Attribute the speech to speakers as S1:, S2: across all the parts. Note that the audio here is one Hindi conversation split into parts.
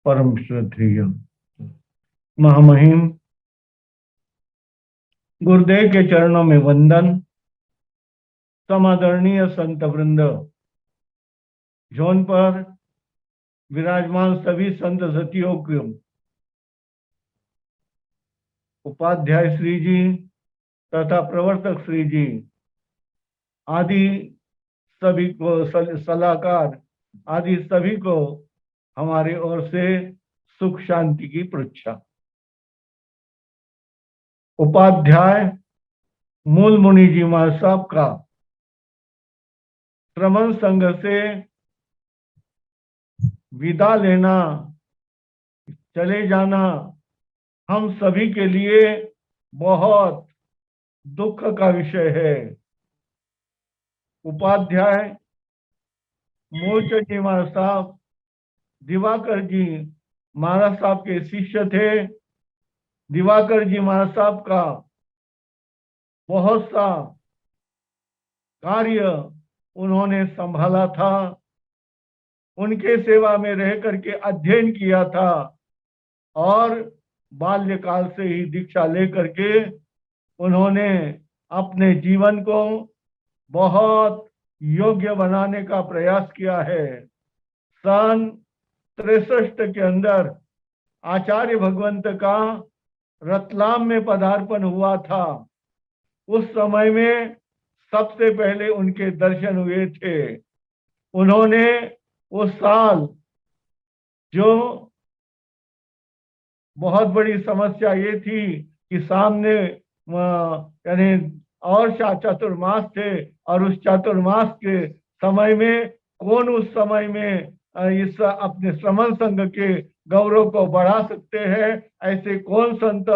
S1: परम श्रद्धेय महामहिम गुरुदेव के चरणों में वंदन। समादरणीय संत वृंद, जौन पर विराजमान सभी संत सतियों को, उपाध्याय श्री जी तथा प्रवर्तक श्री जी आदि सभी को, सलाहकार आदि सभी को हमारे ओर से सुख शांति की पृच्छा। उपाध्याय मूल मुनि जी महाराज साहब का श्रमण संघ से विदा लेना, चले जाना हम सभी के लिए बहुत दुख का विषय है। उपाध्याय मूलचंद जी महाराज साहब दिवाकर जी महाराज साहब के शिष्य थे। दिवाकर जी महाराज साहब का बहुत सा कार्य उन्होंने संभाला था, उनके सेवा में रह करके अध्ययन किया था और बाल्यकाल से ही दीक्षा लेकर के उन्होंने अपने जीवन को बहुत योग्य बनाने का प्रयास किया है। सन 63 के अंदर आचार्य भगवंत का रतलाम में पदार्पण हुआ था। उस समय में सबसे पहले उनके दर्शन हुए थे। उन्होंने उस साल जो बहुत बड़ी समस्या ये थी कि सामने यानी और चातुर्मास थे और उस चातुर्मास के समय में कौन उस समय में इस अपने श्रमण संघ के गौरव को बढ़ा सकते हैं, ऐसे कौन संत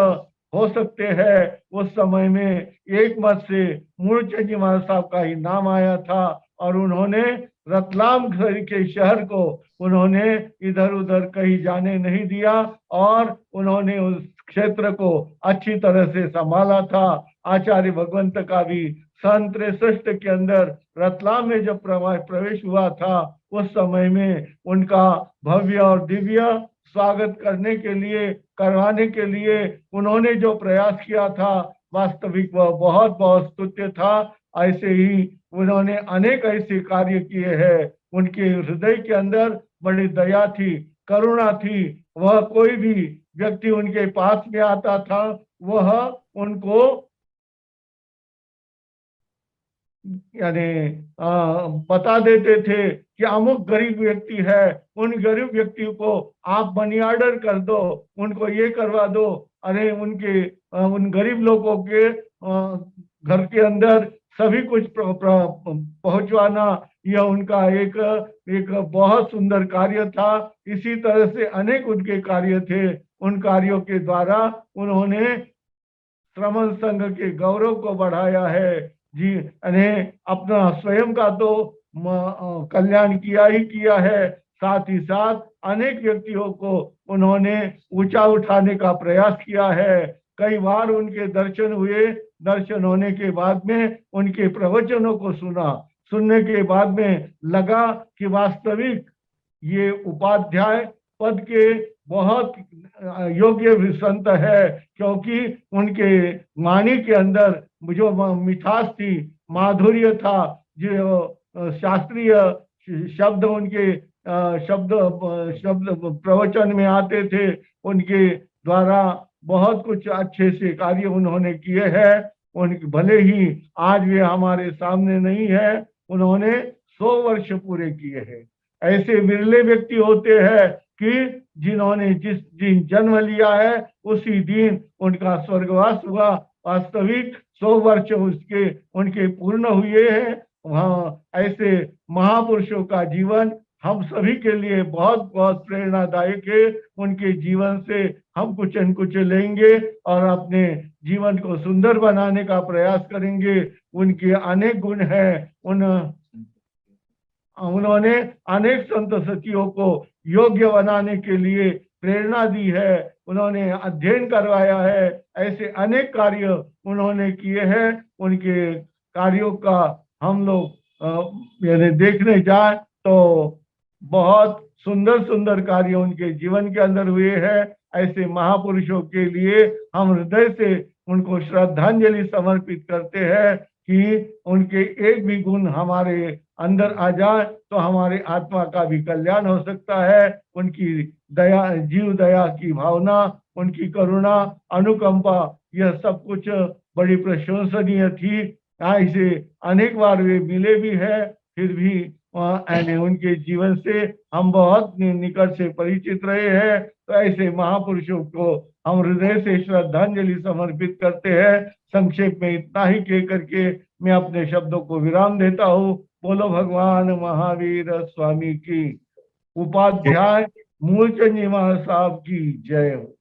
S1: हो सकते हैं। उस समय में एक मत से मूलचंद जी महाराज साहब का ही नाम आया था और उन्होंने रतलाम के शहर को उन्होंने इधर उधर कहीं जाने नहीं दिया और उन्होंने उस क्षेत्र को अच्छी तरह से संभाला था। आचार्य भगवंत का भी सन 63 के अंदर रतलाम में जब प्रवेश हुआ था, उस समय में उनका भव्य और दिव्य स्वागत करने के लिए, करवाने के लिए उन्होंने जो प्रयास किया था, वास्तविक वह बहुत बहुत स्तुत्य था। ऐसे ही उन्होंने अनेक ऐसे कार्य किए हैं। उनके हृदय के अंदर बड़ी दया थी, करुणा थी। वह कोई भी व्यक्ति उनके पास में आता था, वह उनको यानी बता देते थे कि अमुक गरीब व्यक्ति है, उन गरीब व्यक्ति को आप मनी ऑर्डर कर दो, उनको ये करवा दो। अरे उनके उन गरीब लोगों के घर के अंदर सभी कुछ पहुंचवाना, यह उनका एक बहुत सुंदर कार्य था। इसी तरह से अनेक उनके कार्य थे। उन कार्यों के द्वारा उन्होंने श्रमण संघ के गौरव को बढ़ाया है जी। अपना स्वयं का तो कल्याण किया ही किया है, साथ ही साथ अनेक व्यक्तियों को उन्होंने ऊंचा उठाने का प्रयास किया है। कई बार उनके दर्शन हुए। दर्शन होने के बाद में उनके प्रवचनों को सुनने के बाद में लगा कि वास्तविक ये उपाध्याय पद के बहुत योग्य संत है, क्योंकि उनके वाणी के अंदर जो मिठास थी, माधुर्य था, जो शास्त्रीय शब्द उनके शब्द प्रवचन में आते थे, उनके द्वारा बहुत कुछ अच्छे से कार्य उन्होंने किए हैं। उनके भले ही आज वे हमारे सामने नहीं है, उन्होंने 100 वर्ष पूरे किए हैं। ऐसे विरले व्यक्ति होते हैं कि जिन्होंने जिस दिन जन्म लिया है उसी दिन उनका स्वर्गवास हुआ। वास्तविक 100 वर्ष उनके पूर्ण हुए हैं। वहाँ ऐसे महापुरुषों का जीवन हम सभी के लिए बहुत बहुत प्रेरणादायक है। उनके जीवन से हम कुछ न कुछ लेंगे और अपने जीवन को सुंदर बनाने का प्रयास करेंगे। उनके अनेक गुण हैं। उन्होंने अनेक संत सतियों को योग्य बनाने के लिए प्रेरणा दी है। उन्होंने अध्ययन करवाया है। ऐसे अनेक कार्य उन्होंने किए हैं। उनके कार्यों का हम लोग यदि देखने जाए तो बहुत सुंदर सुंदर कार्य उनके जीवन के अंदर हुए हैं। ऐसे महापुरुषों के लिए हम हृदय से उनको श्रद्धांजलि समर्पित करते हैं कि उनके एक भी गुण हमारे अंदर आ जाए तो हमारे आत्मा का भी कल्याण हो सकता है। उनकी दया, जीव दया की भावना, उनकी करुणा, अनुकंपा, यह सब कुछ बड़ी प्रशंसनीय थी। ऐसे अनेक बार वे मिले भी है, फिर भी उनके जीवन से हम बहुत निकट से परिचित रहे हैं। तो ऐसे महापुरुषों को हम हृदय से श्रद्धांजलि समर्पित करते हैं। संक्षेप में इतना ही कह करके मैं अपने शब्दों को विराम देता हूँ। बोलो भगवान महावीर स्वामी की। उपाध्याय मूलचंद जी महाराज साहब की जय हो।